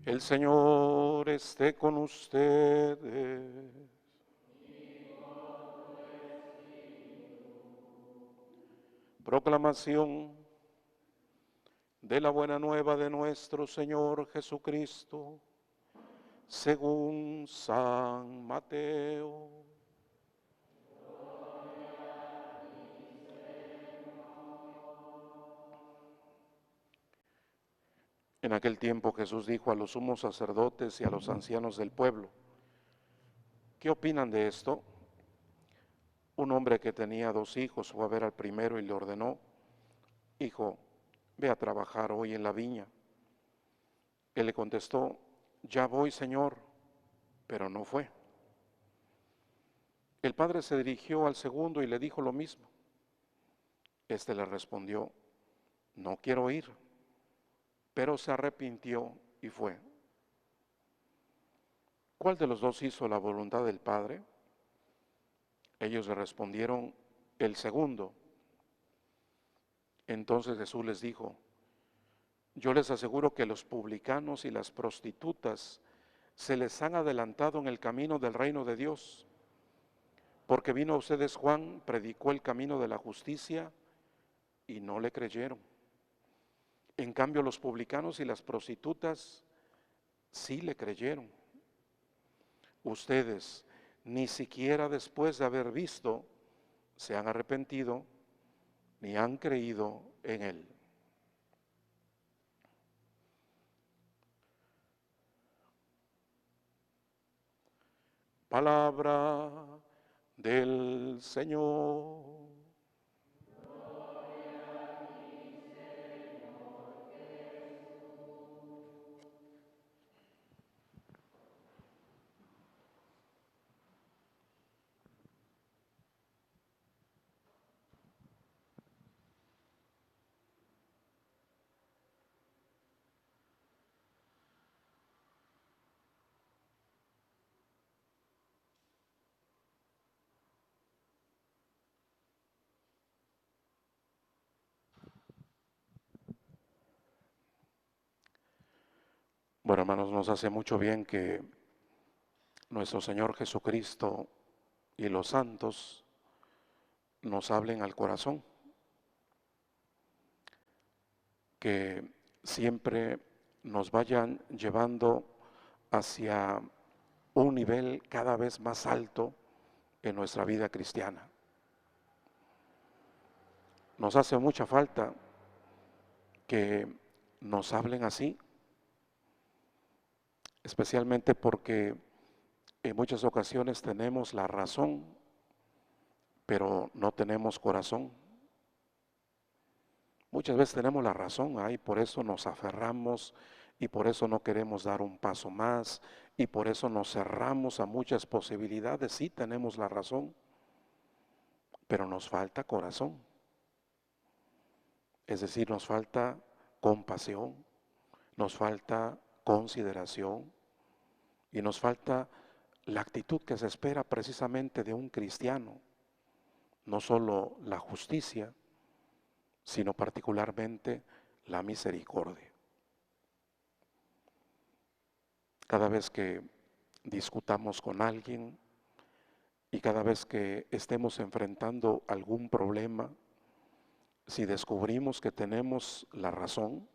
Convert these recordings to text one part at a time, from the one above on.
El Señor esté con ustedes. Proclamación de la buena nueva de nuestro Señor Jesucristo, según San Mateo. En aquel tiempo Jesús dijo a los sumos sacerdotes y a los ancianos del pueblo: ¿qué opinan de esto? Un hombre que tenía 2 hijos fue a ver al primero y le ordenó: hijo, ve a trabajar hoy en la viña. Él le contestó: ya voy, Señor, pero no fue. El padre se dirigió al segundo y le dijo lo mismo. Este le respondió: no quiero ir, pero se arrepintió y fue. ¿Cuál de los dos hizo la voluntad del Padre? Ellos le respondieron: el segundo. Entonces Jesús les dijo: yo les aseguro que los publicanos y las prostitutas se les han adelantado en el camino del reino de Dios, porque vino a ustedes Juan, predicó el camino de la justicia y no le creyeron. En cambio, los publicanos y las prostitutas sí le creyeron. Ustedes, ni siquiera después de haber visto, se han arrepentido ni han creído en él. Palabra del Señor. Bueno, hermanos, nos hace mucho bien que nuestro Señor Jesucristo y los santos nos hablen al corazón, que siempre nos vayan llevando hacia un nivel cada vez más alto en nuestra vida cristiana. Nos hace mucha falta que nos hablen así, especialmente porque en muchas ocasiones tenemos la razón, pero no tenemos corazón. Muchas veces tenemos la razón, y por eso nos aferramos y por eso no queremos dar un paso más y por eso nos cerramos a muchas posibilidades. Sí tenemos la razón, pero nos falta corazón. Es decir, nos falta compasión, nos falta consideración y nos falta la actitud que se espera precisamente de un cristiano. No solo la justicia, sino particularmente la misericordia. Cada vez que discutamos con alguien y cada vez que estemos enfrentando algún problema, si descubrimos que tenemos la razón,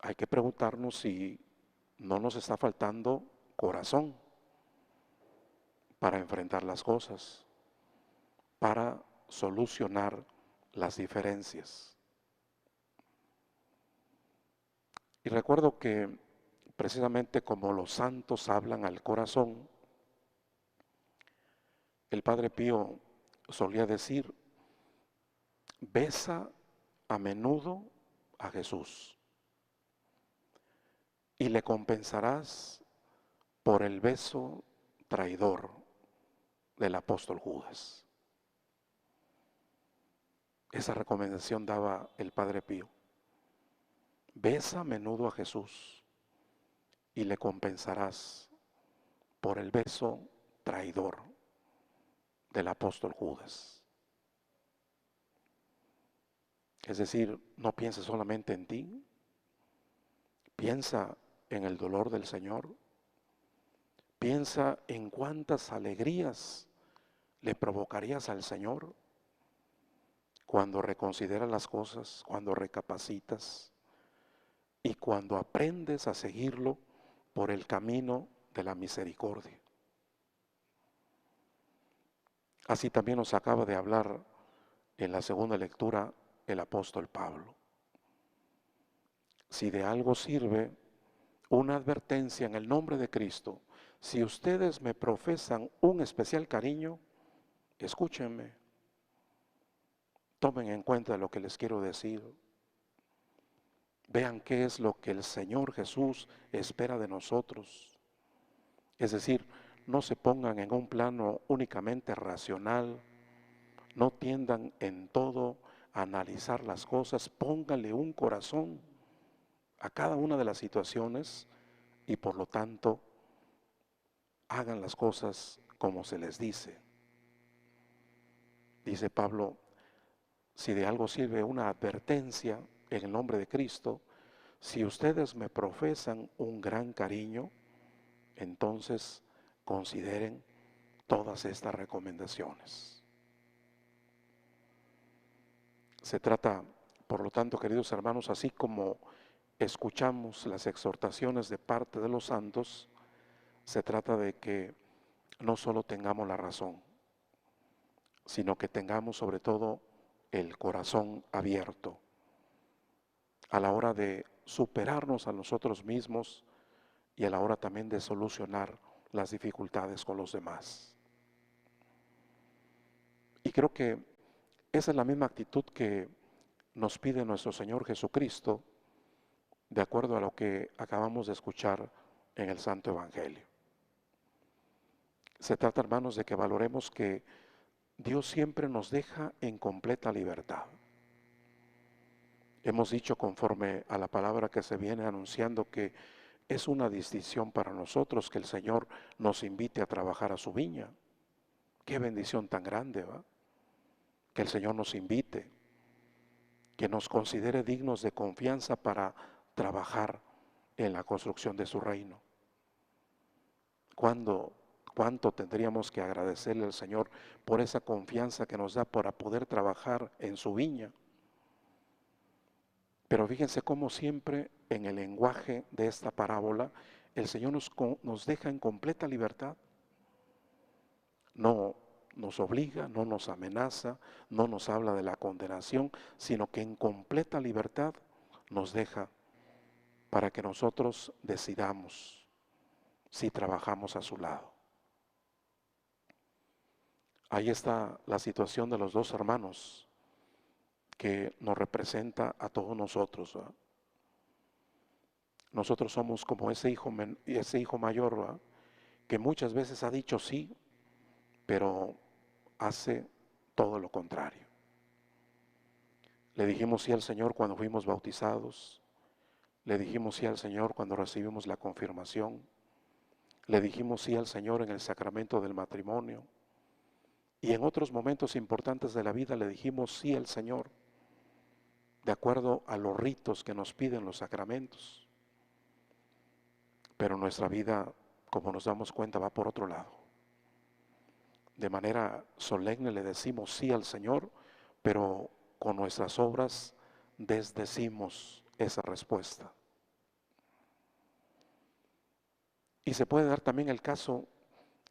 hay que preguntarnos si no nos está faltando corazón para enfrentar las cosas, para solucionar las diferencias. Y recuerdo que precisamente como los santos hablan al corazón, el Padre Pío solía decir: besa a menudo a Jesús y le compensarás por el beso traidor del apóstol Judas. Esa recomendación daba el Padre Pío. Besa a menudo a Jesús y le compensarás por el beso traidor del apóstol Judas. Es decir, no pienses solamente en ti, piensa en el dolor del Señor. Piensa en cuántas alegrías le provocarías al Señor cuando reconsideras las cosas, cuando recapacitas y cuando aprendes a seguirlo por el camino de la misericordia. Así también nos acaba de hablar en la segunda lectura el apóstol Pablo. Si de algo sirve una advertencia en el nombre de Cristo, si ustedes me profesan un especial cariño, escúchenme, tomen en cuenta lo que les quiero decir. Vean qué es lo que el Señor Jesús espera de nosotros. Es decir, no se pongan en un plano únicamente racional, no tiendan en todo a analizar las cosas, pónganle un corazón a cada una de las situaciones y por lo tanto hagan las cosas como se les dice. Dice Pablo, si de algo sirve una advertencia en el nombre de Cristo, si ustedes me profesan un gran cariño, entonces consideren todas estas recomendaciones. Se trata, por lo tanto, queridos hermanos, así como escuchamos las exhortaciones de parte de los santos, se trata de que no solo tengamos la razón, sino que tengamos sobre todo el corazón abierto a la hora de superarnos a nosotros mismos y a la hora también de solucionar las dificultades con los demás. Y creo que esa es la misma actitud que nos pide nuestro Señor Jesucristo, de acuerdo a lo que acabamos de escuchar en el Santo Evangelio. Se trata, hermanos, de que valoremos que Dios siempre nos deja en completa libertad. Hemos dicho conforme a la palabra que se viene anunciando que es una distinción para nosotros que el Señor nos invite a trabajar a su viña. Qué bendición tan grande, ¿va? Que el Señor nos invite, que nos considere dignos de confianza para trabajar en la construcción de su reino. ¿Cuánto tendríamos que agradecerle al Señor por esa confianza que nos da para poder trabajar en su viña? Pero fíjense cómo siempre en el lenguaje de esta parábola el Señor nos deja en completa libertad. No nos obliga, no nos amenaza, no nos habla de la condenación, sino que en completa libertad nos deja para que nosotros decidamos si trabajamos a su lado. Ahí está la situación de los dos hermanos que nos representa a todos nosotros, ¿verdad? Nosotros somos como ese hijo mayor, ¿verdad? Que muchas veces ha dicho sí, pero hace todo lo contrario. Le dijimos sí al Señor cuando fuimos bautizados, le dijimos sí al Señor cuando recibimos la confirmación, le dijimos sí al Señor en el sacramento del matrimonio y en otros momentos importantes de la vida le dijimos sí al Señor de acuerdo a los ritos que nos piden los sacramentos. Pero nuestra vida, como nos damos cuenta, va por otro lado. De manera solemne le decimos sí al Señor, pero con nuestras obras desdecimos esa respuesta. Y se puede dar también el caso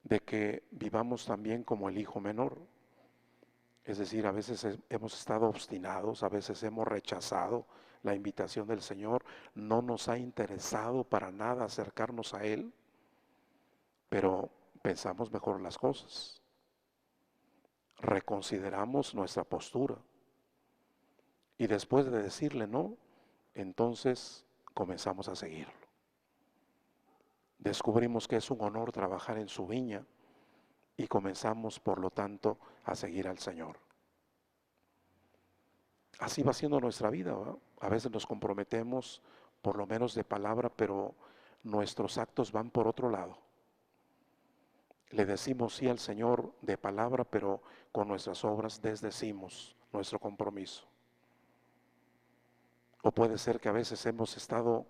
de que vivamos también como el hijo menor. Es decir, a veces hemos estado obstinados, a veces hemos rechazado la invitación del Señor, no nos ha interesado para nada acercarnos a Él, pero pensamos mejor las cosas. Reconsideramos nuestra postura y después de decirle no, entonces comenzamos a seguirlo. Descubrimos que es un honor trabajar en su viña y comenzamos, por lo tanto, a seguir al Señor. Así va siendo nuestra vida, ¿verdad? A veces nos comprometemos, por lo menos de palabra, pero nuestros actos van por otro lado. Le decimos sí al Señor de palabra, pero con nuestras obras desdecimos nuestro compromiso. O puede ser que a veces hemos estado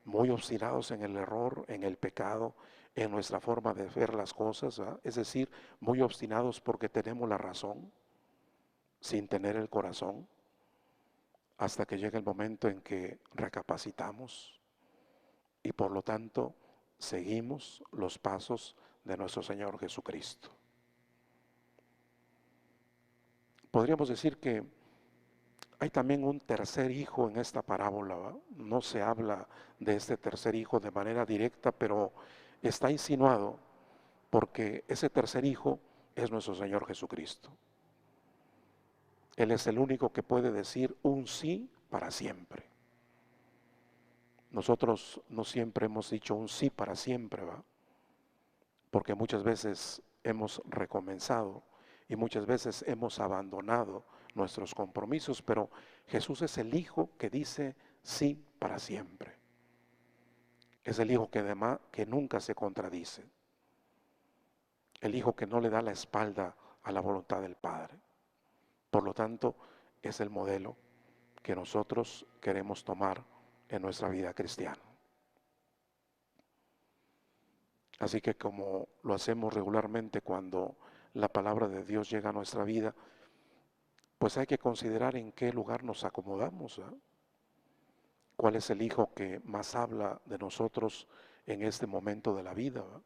muy obstinados en el error, en el pecado, en nuestra forma de ver las cosas, ¿verdad? Es decir, muy obstinados porque tenemos la razón sin tener el corazón, hasta que llega el momento en que recapacitamos y por lo tanto seguimos los pasos de nuestro Señor Jesucristo. Podríamos decir que hay también un tercer hijo en esta parábola, ¿va? No se habla de este tercer hijo de manera directa, pero está insinuado porque ese tercer hijo es nuestro Señor Jesucristo. Él es el único que puede decir un sí para siempre. Nosotros no siempre hemos dicho un sí para siempre, ¿va? Porque muchas veces hemos recomenzado y muchas veces hemos abandonado nuestros compromisos, pero Jesús es el Hijo que dice sí para siempre. Es el Hijo que además que nunca se contradice. El Hijo que no le da la espalda a la voluntad del Padre. Por lo tanto, es el modelo que nosotros queremos tomar en nuestra vida cristiana. Así que como lo hacemos regularmente cuando la palabra de Dios llega a nuestra vida, pues hay que considerar en qué lugar nos acomodamos, ¿eh? ¿Cuál es el hijo que más habla de nosotros en este momento de la vida, ¿eh?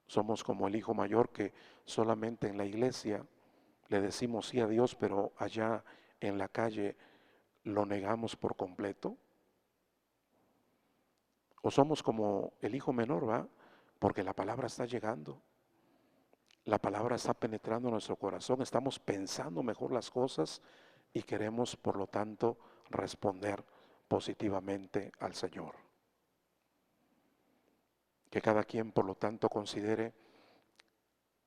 Somos como el hijo mayor que solamente en la iglesia le decimos sí a Dios, pero allá en la calle lo negamos por completo. O somos como el hijo menor, ¿va? Porque la palabra está llegando. La palabra está penetrando en nuestro corazón, estamos pensando mejor las cosas y queremos, por lo tanto, responder positivamente al Señor. Que cada quien, por lo tanto, considere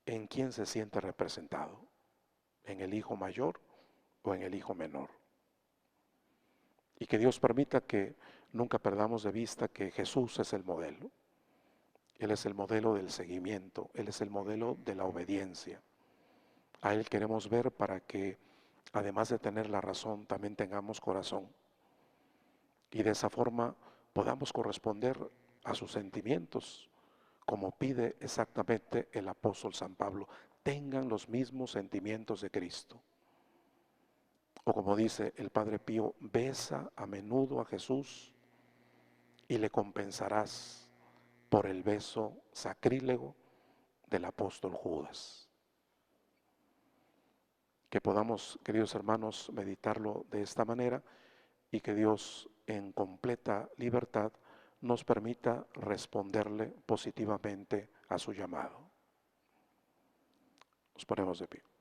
en quién se siente representado, en el hijo mayor o en el hijo menor. Y que Dios permita que nunca perdamos de vista que Jesús es el modelo. Él es el modelo del seguimiento, Él es el modelo de la obediencia. A Él queremos ver para que, además de tener la razón, también tengamos corazón. Y de esa forma podamos corresponder a sus sentimientos, como pide exactamente el apóstol San Pablo. Tengan los mismos sentimientos de Cristo. O como dice el Padre Pío, besa a menudo a Jesús y le compensarás por el beso sacrílego del apóstol Judas. Que podamos, queridos hermanos, meditarlo de esta manera y que Dios en completa libertad nos permita responderle positivamente a su llamado. Nos ponemos de pie.